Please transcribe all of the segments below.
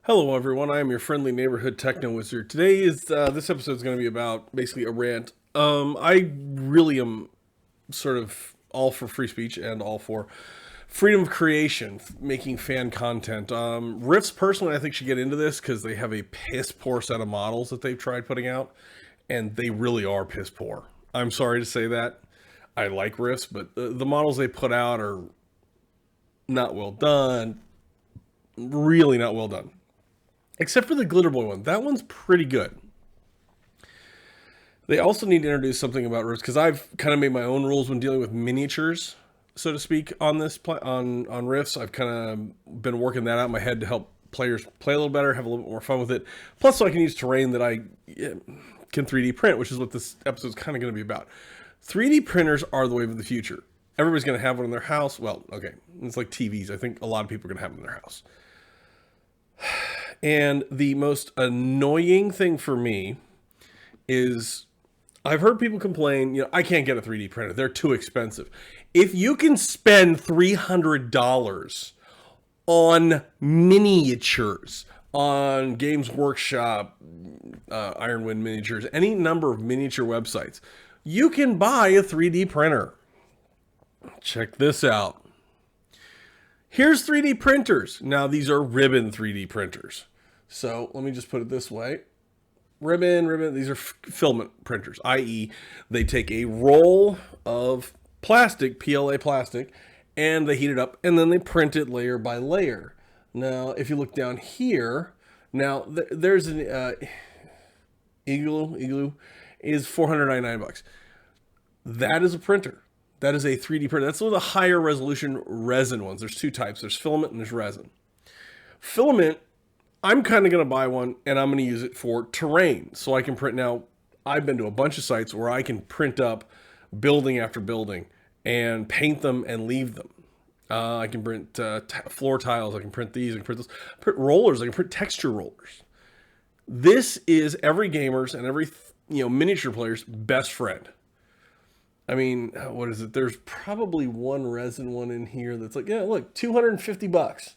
Hello, everyone. I am your friendly neighborhood techno wizard. Today is this episode is going to be about basically a rant. I really am sort of all for free speech and all for freedom of creation, making fan content. Riffs personally, I think should get into this because they have a piss poor set of models that they've tried putting out, and they really are piss poor. I'm sorry to say that. I like Riffs, but the models they put out are not well done. Really not well done. Except for the Glitter Boy one. That one's pretty good. They also need to introduce something about riffs because I've kind of made my own rules when dealing with miniatures, so to speak, on this on riffs. I've kind of been working that out in my head to help players play a little better, have a little bit more fun with it. Plus, so I can use terrain that I can 3D print, which is what this episode is kind of going to be about. 3D printers are the wave of the future. Everybody's going to have one in their house. Well, okay, it's like TVs. I think a lot of people are going to have them in their house. And the most annoying thing for me is I've heard people complain, I can't get a 3D printer. They're too expensive. If you can spend $300 on miniatures, on Games Workshop, Ironwind Miniatures, any number of miniature websites, you can buy a 3D printer. Check this out. Here's 3D printers. Now, these are ribbon 3D printers. So let me just put it this way. Ribbon, these are filament printers, i.e. they take a roll of plastic, PLA plastic, and they heat it up, and then they print it layer by layer. Now, if you look down here, now there's an Igloo is $499. That is a printer. That is a 3D printer. That's one of the higher resolution resin ones. There's two types. There's filament and there's resin. Filament, I'm kind of going to buy one and I'm going to use it for terrain. So I can print now. I've been to a bunch of sites where I can print up building after building and paint them and leave them. I can print floor tiles. I can print these. I can print those. Print rollers. I can print texture rollers. This is every gamer's and every miniature player's best friend. I mean, what is it? There's probably one resin one in here that's like, yeah, look, $250.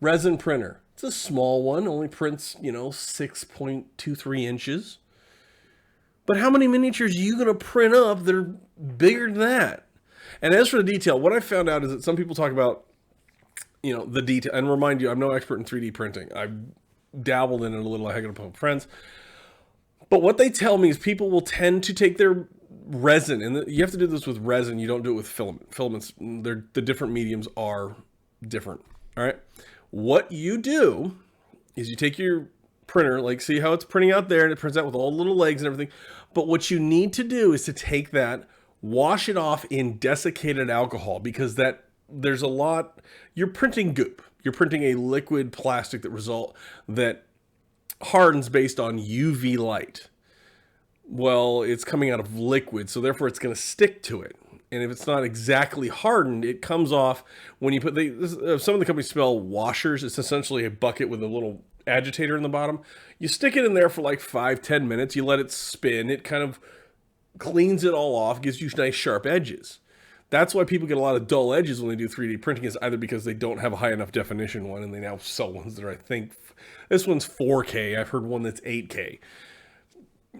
Resin printer. It's a small one, only prints, 6.23 inches. But how many miniatures are you going to print up that are bigger than that? And as for the detail, what I found out is that some people talk about, the detail. And remind you, I'm no expert in 3D printing. I've dabbled in it a little. I hang it up with friends. But what they tell me is people will tend to take their resin, and you have to do this with resin. You don't do it with filament. Filaments, the different mediums are different. All right. What you do is you take your printer, like see how it's printing out there, and it prints out with all the little legs and everything. But what you need to do is to take that, wash it off in desiccated alcohol, because there's a lot. You're printing goop. You're printing a liquid plastic that hardens based on UV light. Well, it's coming out of liquid, so therefore it's going to stick to it. And if it's not exactly hardened, it comes off when you put some of the companies spell washers. It's essentially a bucket with a little agitator in the bottom. You stick it in there for like 5-10 minutes. You let it spin. It kind of cleans it all off, gives you nice sharp edges. That's why people get a lot of dull edges when they do 3D printing, is either because they don't have a high enough definition one, and they now sell ones that are, I think, this one's 4K. I've heard one that's 8K.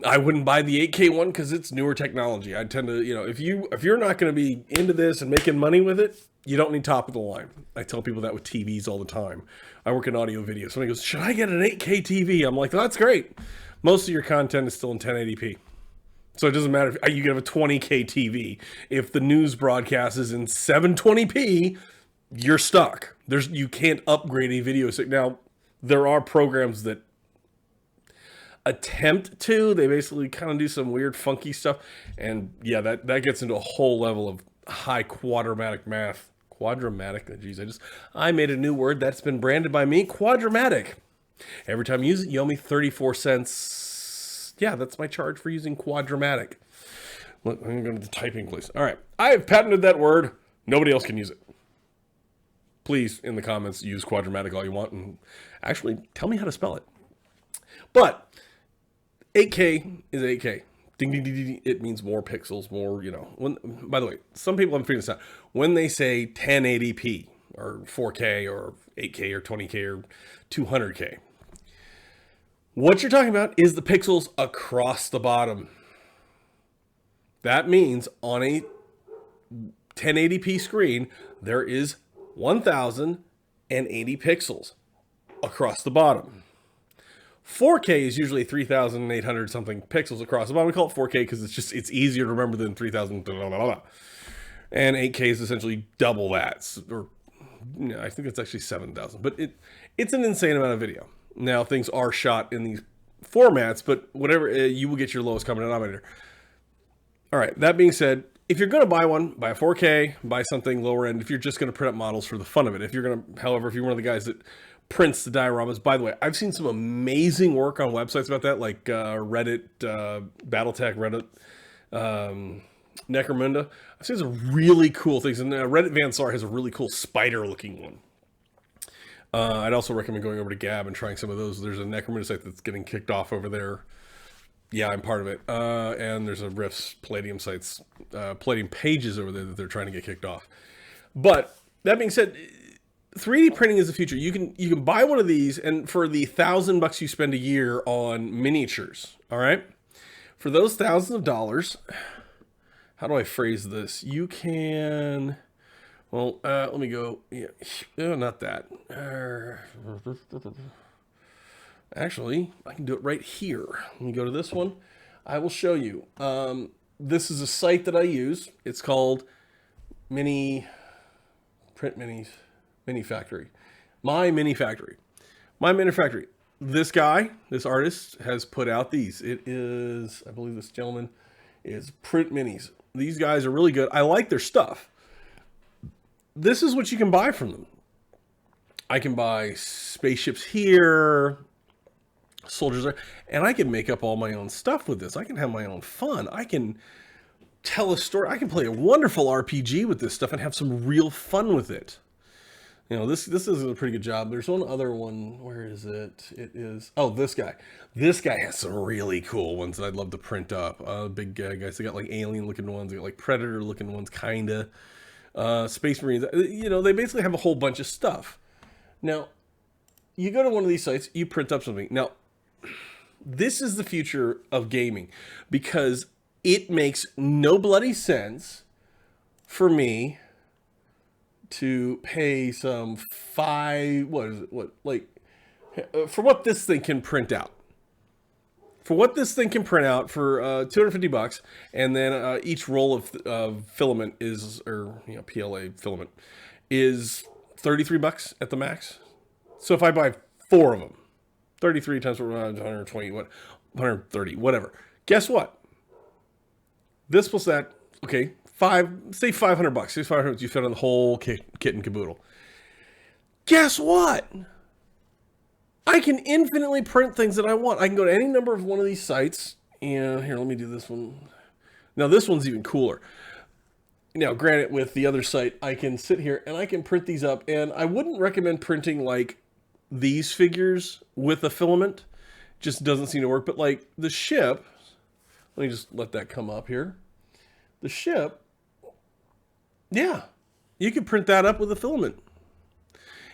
I wouldn't buy the 8K one because it's newer technology. I tend to, if you're not going to be into this and making money with it, you don't need top of the line. I tell people that with TVs all the time. I work in audio video. Somebody goes, should I get an 8K TV? I'm like, that's great. Most of your content is still in 1080p. So it doesn't matter if you can have a 20K TV. If the news broadcast is in 720p, you're stuck. You can't upgrade a video. Now, there are programs that attempt to. They basically kind of do some weird funky stuff, and yeah, that gets into a whole level of high quadramatic math. I made a new word that's been branded by me, quadramatic. Every time you use it, you owe me 34 cents. Yeah, that's my charge for using quadramatic. Look, I'm going to the typing place. All right, I have patented that word. Nobody else can use it. Please, in the comments, use quadramatic all you want, and actually tell me how to spell it. But 8K is 8K. Ding, ding, ding, ding. It means more pixels, more, By the way, some people haven't figured this out. When they say 1080p or 4K or 8K or 20K or 200K. What you're talking about is the pixels across the bottom. That means on a 1080p screen, there is 1080 pixels across the bottom. 4K is usually 3,800 something pixels across the bottom. We call it 4K because it's easier to remember than 3,000. And 8K is essentially double that, or I think it's actually 7,000. But it's an insane amount of video. Now things are shot in these formats, but whatever, you will get your lowest common denominator. All right. That being said, if you're going to buy one, buy a 4K, buy something lower end. If you're just going to print up models for the fun of it, if you're one of the guys that prints the dioramas. By the way, I've seen some amazing work on websites about that, like Reddit, BattleTech, Reddit, Necromunda. I've seen some really cool things, and Reddit Vansar has a really cool spider-looking one. I'd also recommend going over to Gab and trying some of those. There's a Necromunda site that's getting kicked off over there. Yeah, I'm part of it. And there's a Rift's Palladium sites, Palladium pages over there that they're trying to get kicked off. But that being said, 3D printing is the future. You can buy one of these, and for the $1,000 you spend a year on miniatures, all right? For those thousands of dollars, how do I phrase this? You can, well, let me go. Yeah, not that. Actually, I can do it right here. Let me go to this one. I will show you. This is a site that I use. It's called Mini Factory. My Mini Factory. This guy, this artist, has put out these. It is, I believe this gentleman is Print Minis. These guys are really good. I like their stuff. This is what you can buy from them. I can buy spaceships here, soldiers there, and I can make up all my own stuff with this. I can have my own fun. I can tell a story. I can play a wonderful RPG with this stuff and have some real fun with it. You know, this is a pretty good job. There's one other one. Where is it? It is, oh, this guy. This guy has some really cool ones that I'd love to print up. Big guys. They got like alien looking ones. They got like predator looking ones, kinda. Space Marines. You know, they basically have a whole bunch of stuff. Now, you go to one of these sites, you print up something. Now, this is the future of gaming because it makes no bloody sense for me to pay some for what this thing can print out. For what this thing can print out for $250, and then each roll of filament is, or PLA filament is $33 at the max. So if I buy 4 of them, 33 times 120, 130, whatever. Guess what? This plus that, okay, say $500. Say $500, you fit on the whole kit and caboodle. Guess what? I can infinitely print things that I want. I can go to any number of one of these sites. And here, let me do this one. Now, this one's even cooler. Now, granted, with the other site, I can sit here and I can print these up. And I wouldn't recommend printing like these figures with a filament. Just doesn't seem to work. But like the ship, let me just let that come up here. The ship, yeah, you can print that up with a filament.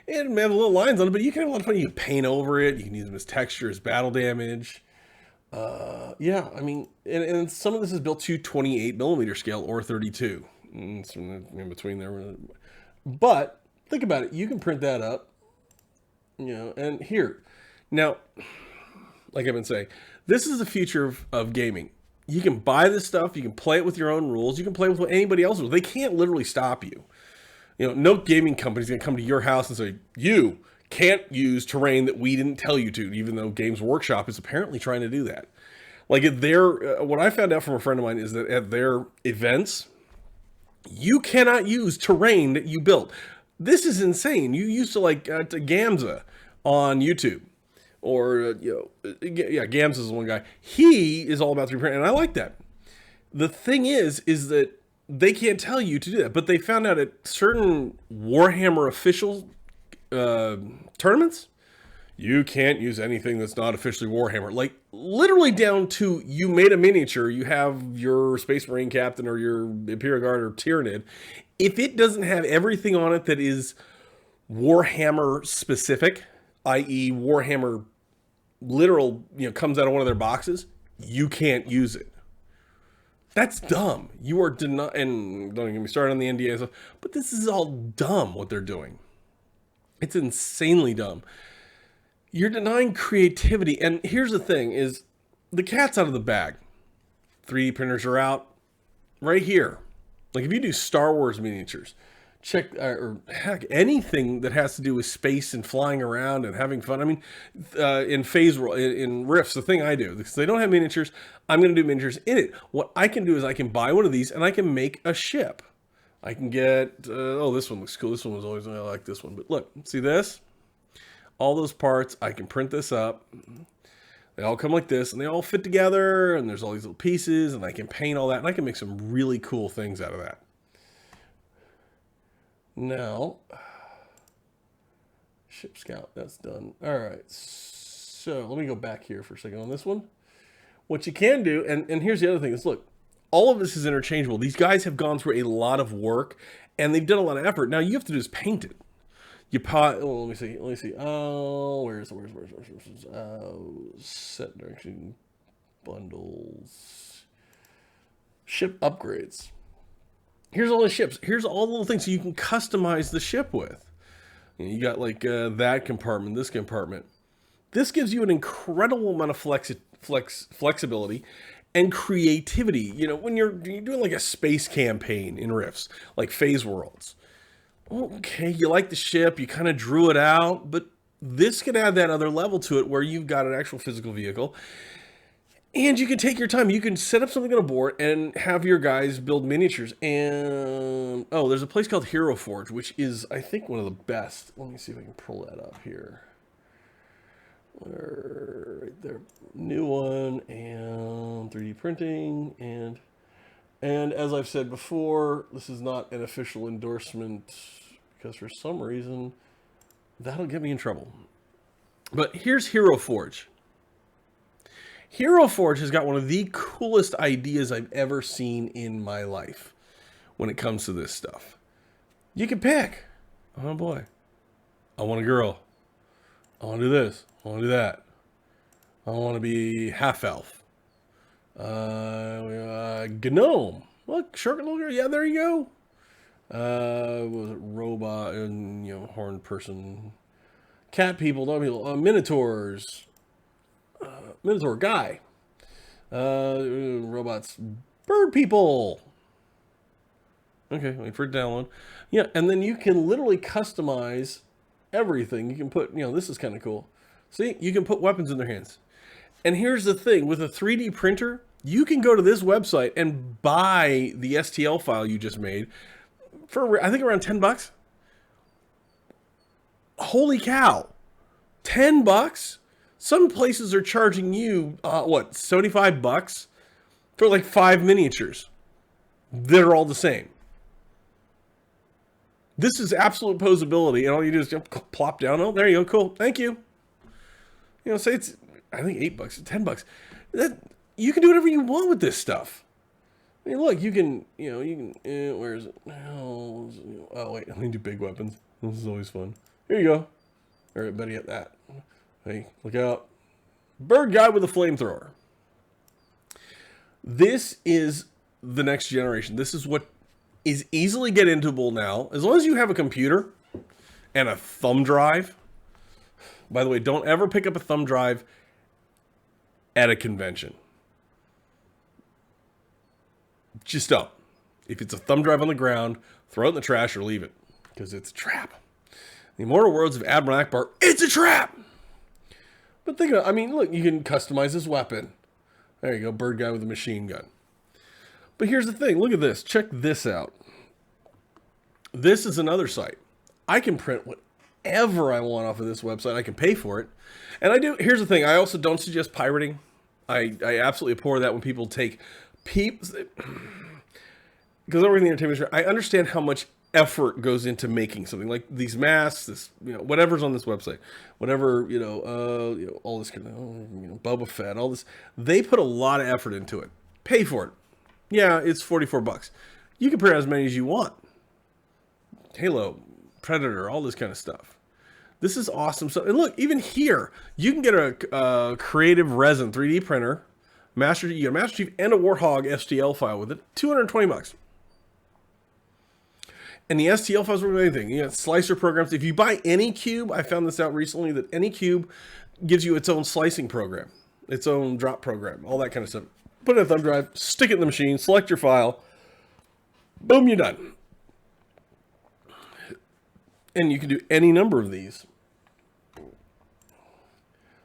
It may have little lines on it, but you can have a lot of fun. You can paint over it. You can use them as texture, as battle damage. Yeah, I mean, and some of this is built to 28 millimeter scale or 32. It's in between there. But think about it. You can print that up, and here. Now, like I've been saying, this is the future of gaming. You can buy this stuff. You can play it with your own rules. You can play with what anybody else rules. They can't literally stop you. No gaming company's going to come to your house and say, you can't use terrain that we didn't tell you to, even though Games Workshop is apparently trying to do that. Like at what I found out from a friend of mine is that at their events, you cannot use terrain that you built. This is insane. You used to like to Gamza on YouTube. Or, Gams is one guy. He is all about 3D printing, and I like that. The thing is that they can't tell you to do that, but they found out at certain Warhammer official tournaments, you can't use anything that's not officially Warhammer. Like, literally down to you made a miniature, you have your Space Marine Captain or your Imperial Guard or Tyranid. If it doesn't have everything on it that is Warhammer specific, i.e. Warhammer literal, comes out of one of their boxes, you can't use it. That's dumb. You are denying, and don't get me started on the NDA and stuff, but this is all dumb what they're doing. It's insanely dumb. You're denying creativity. And here's the thing is the cat's out of the bag. 3D printers are out right here. Like if you do Star Wars miniatures, check, or heck, anything that has to do with space and flying around and having fun. I mean, in Rifts, the thing I do, because they don't have miniatures, I'm going to do miniatures in it. What I can do is I can buy one of these and I can make a ship. I can get, this one looks cool. This one was always, I like this one. But look, see this? All those parts, I can print this up. They all come like this, and they all fit together, and there's all these little pieces, and I can paint all that, and I can make some really cool things out of that. Now, Ship Scout, that's done. All right, so let me go back here for a second on this one. What you can do, and here's the other thing, is look, all of this is interchangeable. These guys have gone through a lot of work, and they've done a lot of effort. Now, you have to do is paint it. Let me see. Oh, where's set direction bundles, ship upgrades. Here's all the ships. Here's all the little things so you can customize the ship with. You got like that compartment, this compartment. This gives you an incredible amount of flexibility and creativity. When you're doing like a space campaign in Rifts, like Phase Worlds. Okay, you like the ship, you kind of drew it out, but this can add that other level to it where you've got an actual physical vehicle. And you can take your time. You can set up something on a board and have your guys build miniatures. And, there's a place called Hero Forge, which is, I think, one of the best. Let me see if I can pull that up here. Right there. New one, and 3D printing, and as I've said before, this is not an official endorsement because for some reason that'll get me in trouble. But here's Hero Forge. Hero Forge has got one of the coolest ideas I've ever seen in my life when it comes to this stuff. You can pick. Oh boy. I want a girl. I want to do this. I want to do that. I want to be half-elf. Gnome. Look, shark little girl. Yeah, there you go. Was it robot and horned person, cat people, dog people, minotaurs, minotaur guy, robots, bird people. Okay, wait for it to download. Yeah, and then you can literally customize everything. You can put, this is kind of cool. See, you can put weapons in their hands. And here's the thing, with a 3D printer, you can go to this website and buy the STL file you just made for, I think, around $10. Holy cow. $10? Some places are charging you, $75 for like 5 miniatures. They're all the same. This is absolute posability, and all you do is just plop down. Oh, there you go. Cool. Thank you. Say it's, I think, $8, $10. You can do whatever you want with this stuff. I mean, look, you can, where is it? Oh, wait, let me do big weapons. This is always fun. Here you go. All right, better get that. Hey, look out. Bird guy with a flamethrower. This is the next generation. This is what is easily get intoable now. As long as you have a computer and a thumb drive. By the way, don't ever pick up a thumb drive at a convention. Just don't. If it's a thumb drive on the ground, throw it in the trash or leave it, because it's a trap. The immortal words of Admiral Akbar, it's a trap! But think of it, look, you can customize this weapon. There you go, bird guy with a machine gun. But here's the thing, look at this. Check this out. This is another site. I can print whatever I want off of this website. I can pay for it. And I do. Here's the thing. I also don't suggest pirating. I absolutely abhor that when people take because over in the entertainment industry, I understand how much effort goes into making something like these masks, this, whatever's on this website, whatever, all this kind of, Boba Fett, all this, they put a lot of effort into it. Pay for it. Yeah, it's $44. You can print as many as you want. Halo, Predator, all this kind of stuff. This is awesome. So, and look, even here, you can get a creative resin 3D printer, you get a Master Chief and a Warthog STL file with it, $220. And the STL files work with anything. You got slicer programs. If you buy Anycube, I found this out recently, that Anycube gives you its own slicing program, its own drop program, all that kind of stuff. Put it in a thumb drive, stick it in the machine, select your file, boom, you're done. And you can do any number of these.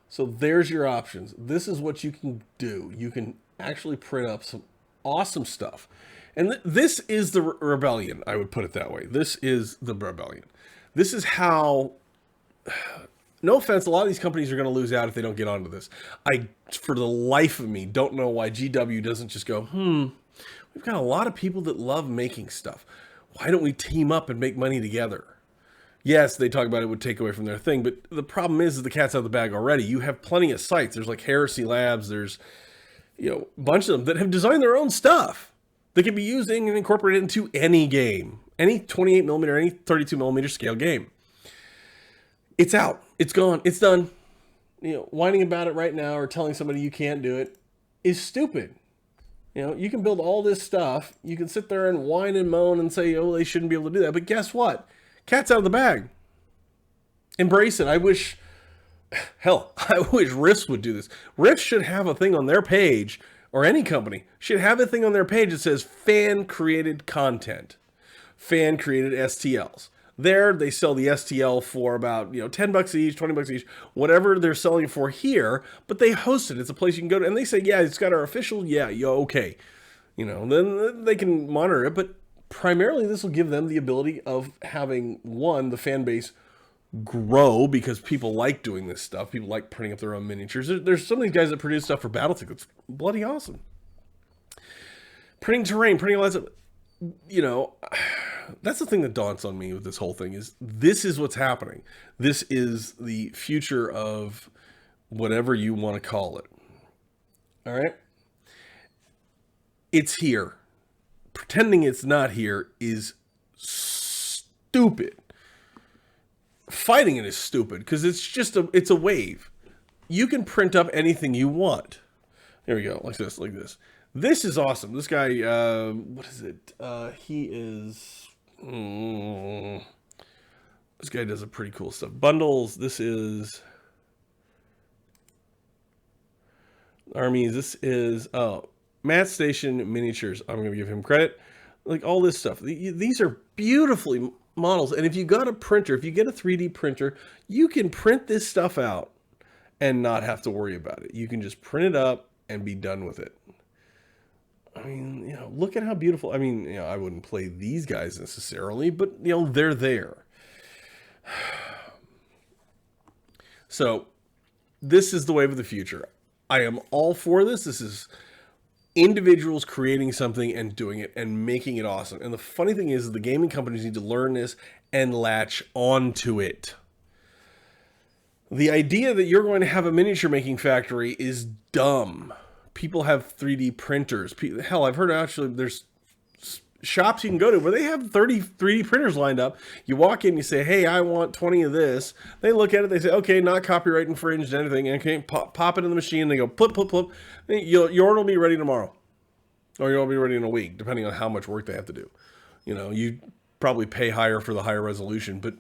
So there's your options. This is what you can do. You can actually print up some awesome stuff. And this is the rebellion, I would put it that way. This is the rebellion. This is how, no offense, a lot of these companies are going to lose out if they don't get onto this. I, for the life of me, don't know why GW doesn't just go, we've got a lot of people that love making stuff. Why don't we team up and make money together? Yes, they talk about it would take away from their thing, but the problem is the cat's out of the bag already. You have plenty of sites. There's like Heresy Labs. There's, a bunch of them that have designed their own stuff that can be used and incorporated into any game, any 28 millimeter, any 32 millimeter scale game. It's out. It's gone. It's done. Whining about it right now or telling somebody you can't do it is stupid. You can build all this stuff. You can sit there and whine and moan and say, oh, they shouldn't be able to do that. But guess what? Cat's out of the bag. Embrace it. I wish Rift would do this. Rift should have a thing on their page, or any company should have a thing on their page that says fan-created content, fan-created STLs. There, they sell the STL for about, $10 each, $20 each, whatever they're selling it for here, but they host it. It's a place you can go to, and they say, yeah, it's got our official, okay. Then they can monitor it, but primarily this will give them the ability of having, one, the fan base grow because people like doing this stuff. People like printing up their own miniatures. There's some of these guys that produce stuff for Battletech that's bloody awesome. Printing terrain, printing all that stuff. That's the thing that daunts on me with this whole thing is this is what's happening. This is the future of whatever you want to call it. All right? It's here. Pretending it's not here is stupid. Fighting it is stupid because it's a wave. You can print up anything you want. There we go, like this. This is awesome. This guy, what is it? He is. This guy does a pretty cool stuff. Bundles. This is armies. This is Matt Station Miniatures. I'm going to give him credit. Like all this stuff. These are beautifully models. And if you got a printer, if you get a 3D printer, you can print this stuff out and not have to worry about it. You can just print it up and be done with it. I mean, look at how beautiful. I mean, I wouldn't play these guys necessarily, but, they're there. So this is the wave of the future. I am all for this. This is individuals creating something and doing it and making it awesome. And the funny thing is the gaming companies need to learn this and latch onto it. The idea that you're going to have a miniature making factory is dumb. People have 3D printers. Hell, I've heard actually there's shops you can go to where they have 30 3D printers lined up. You walk in, you say, hey, I want 20 of this. They look at it, they say, okay, not copyright infringed, anything. And okay, pop it in the machine. And they go, plip. Your order will be ready tomorrow. Or you'll be ready in a week, depending on how much work they have to do. You probably pay higher for the higher resolution. But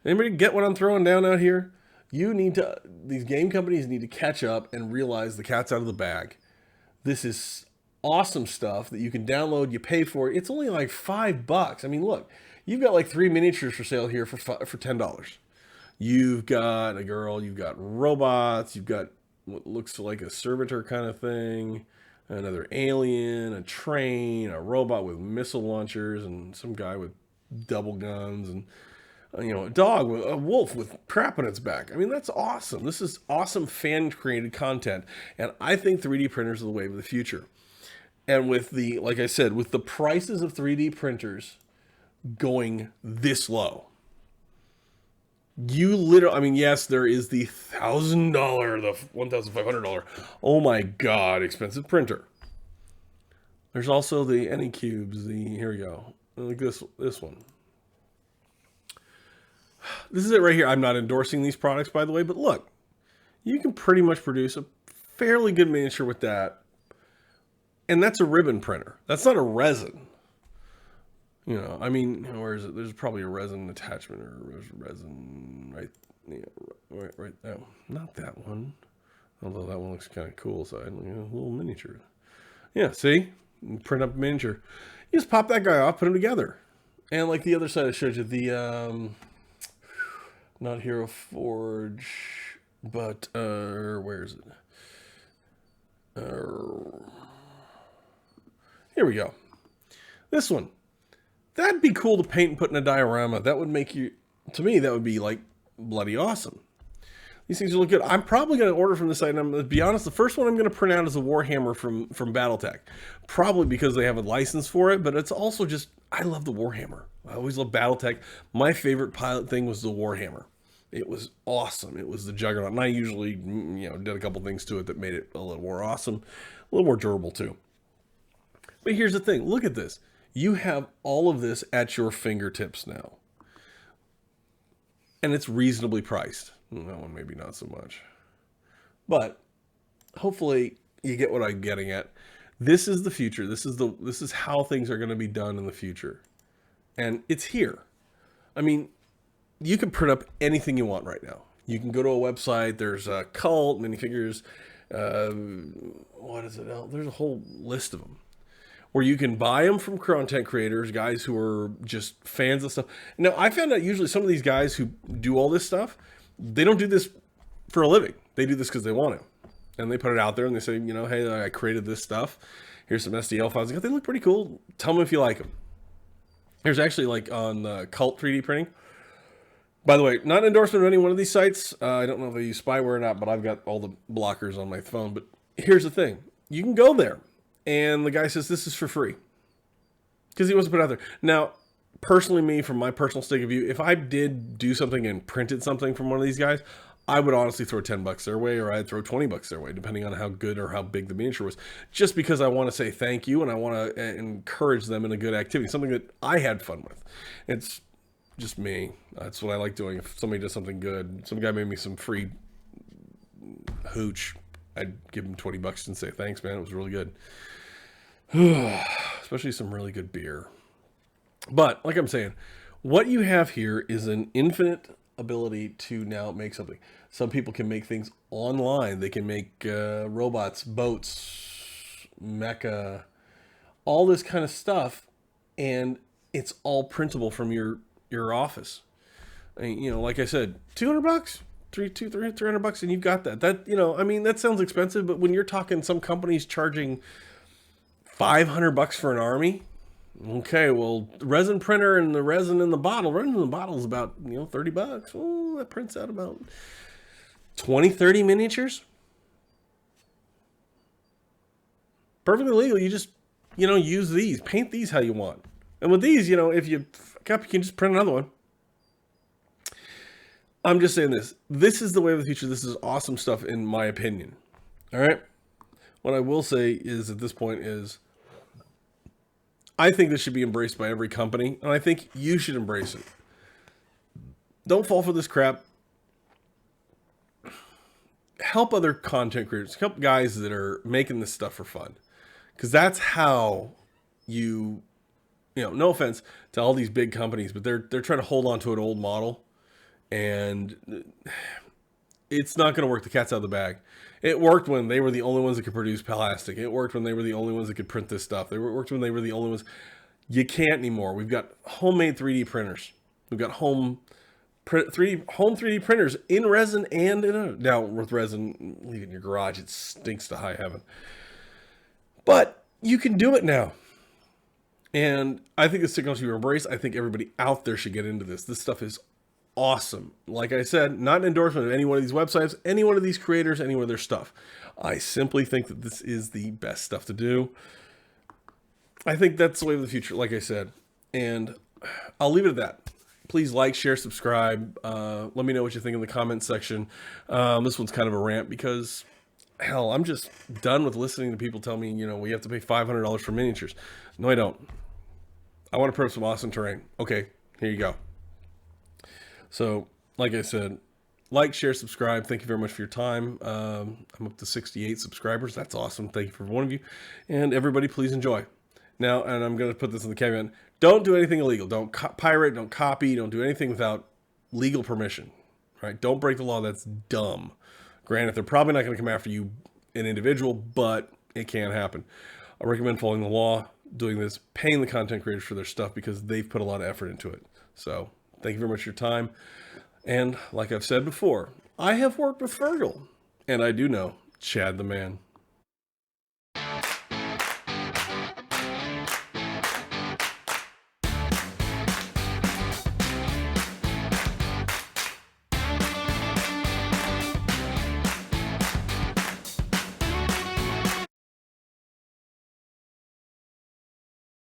anybody get what I'm throwing down out here? These game companies need to catch up and realize the cat's out of the bag. This is awesome stuff that you can download, you pay for it. It's only like $5. I mean, look, you've got like 3 miniatures for sale here for $10. You've got a girl, you've got robots, you've got what looks like a servitor kind of thing, another alien, a train, a robot with missile launchers, and some guy with double guns, and a dog, a wolf with crap on its back. I mean, that's awesome. This is awesome fan-created content. And I think 3D printers are the wave of the future. And with like I said, with the prices of 3D printers going this low, yes, there is the $1,000, the $1,500, oh my God, expensive printer. There's also the Anycubes, here we go, like this one. this is it right here. I'm not endorsing these products, by the way, but look, you can pretty much produce a fairly good miniature with that. And that's a ribbon printer. That's not a resin. I mean, where is it? There's probably a resin attachment or resin right, right there. Not that one. Although that one looks kind of cool, so a little miniature. Yeah, see? Print up a miniature. You just pop that guy off, put them together. And like the other side I showed you, the, not Hero Forge, but, where is it? Here we go. This one. That'd be cool to paint and put in a diorama. That would make you, to me, that would be like bloody awesome. These things look good. I'm probably going to order from this site. And I'm going to be honest, the first one I'm going to print out is a Warhammer from Battletech. Probably because they have a license for it, but it's also just, I love the Warhammer. I always love Battletech. My favorite pilot thing was the Warhammer. It was awesome. It was the Juggernaut. And I usually, did a couple things to it that made it a little more awesome, a little more durable too. But here's the thing. Look at this. You have all of this at your fingertips now. And it's reasonably priced. That one maybe not so much. But hopefully you get what I'm getting at. This is the future. This is how things are going to be done in the future. And it's here. I mean, you can print up anything you want right now. You can go to a website. There's a Cult, minifigures. What is it? There's a whole list of them. Where you can buy them from content creators, guys who are just fans of stuff. Now, I found out usually some of these guys who do all this stuff, they don't do this for a living. They do this because they want to. And they put it out there and they say, hey, I created this stuff. Here's some STL files. They look pretty cool. Tell them if you like them. Here's actually like on Cult 3D printing. By the way, not an endorsement of any one of these sites. I don't know if they use spyware or not, but I've got all the blockers on my phone. But here's the thing. You can go there. And the guy says, this is for free. Because he wants to put it out there. Now, personally, me, from my personal stake of view, if I did do something and printed something from one of these guys, I would honestly throw $10 their way, or I'd throw $20 their way, depending on how good or how big the miniature was. Just because I want to say thank you and I want to encourage them in a good activity. Something that I had fun with. It's just me. That's what I like doing. If somebody does something good, some guy made me some free hooch, I'd give him $20 and say, thanks, man. It was really good. Especially some really good beer. But like I'm saying, what you have here is an infinite ability to now make something. Some people can make things online. They can make robots, boats, mecha, all this kind of stuff, and it's all printable from your office. I mean, like I said, $200, $300, and you've got that. That sounds expensive, but when you're talking some companies charging $500 for an army. Okay, well, resin printer and the resin in the bottle. Resin in the bottle is about, $30. Oh, that prints out about 20, 30 miniatures. Perfectly legal. You just, use these. Paint these how you want. And with these, if you fuck up, you can just print another one. I'm just saying this. This is the way of the future. This is awesome stuff, in my opinion. All right? What I will say is, at this point, is I think this should be embraced by every company, and I think you should embrace it. Don't fall for this crap. Help other content creators. Help guys that are making this stuff for fun. Because that's how no offense to all these big companies, but they're trying to hold on to an old model, and it's not going to work. The cat's out of the bag. It worked when they were the only ones that could produce plastic. It worked when they were the only ones that could print this stuff. It worked when they were the only ones. You can't anymore. We've got homemade 3D printers. We've got home 3D printers in resin and now with resin, leave it in your garage. It stinks to high heaven. But you can do it now. And I think this technology we embrace. I think everybody out there should get into this. This stuff is awesome. Like I said, not an endorsement of any one of these websites, any one of these creators, any one of their stuff. I simply think that this is the best stuff to do. I think that's the way of the future, like I said. And I'll leave it at that. Please like, share, subscribe. Let me know what you think in the comment section. This one's kind of a rant because, hell, I'm just done with listening to people tell me, we have to pay $500 for miniatures. No, I don't. I want to print some awesome terrain. Okay, here you go. So like I said, like, share, subscribe. Thank you very much for your time. I'm up to 68 subscribers. That's awesome. Thank you for one of you. And everybody, please enjoy. Now, and I'm going to put this in the caveat. Don't do anything illegal. Don't pirate. Don't copy. Don't do anything without legal permission. Right? Don't break the law. That's dumb. Granted, they're probably not going to come after you, an individual, but it can happen. I recommend following the law, doing this, paying the content creators for their stuff because they've put a lot of effort into it. So thank you very much for your time. And like I've said before, I have worked with Fergal, and I do know Chad the man.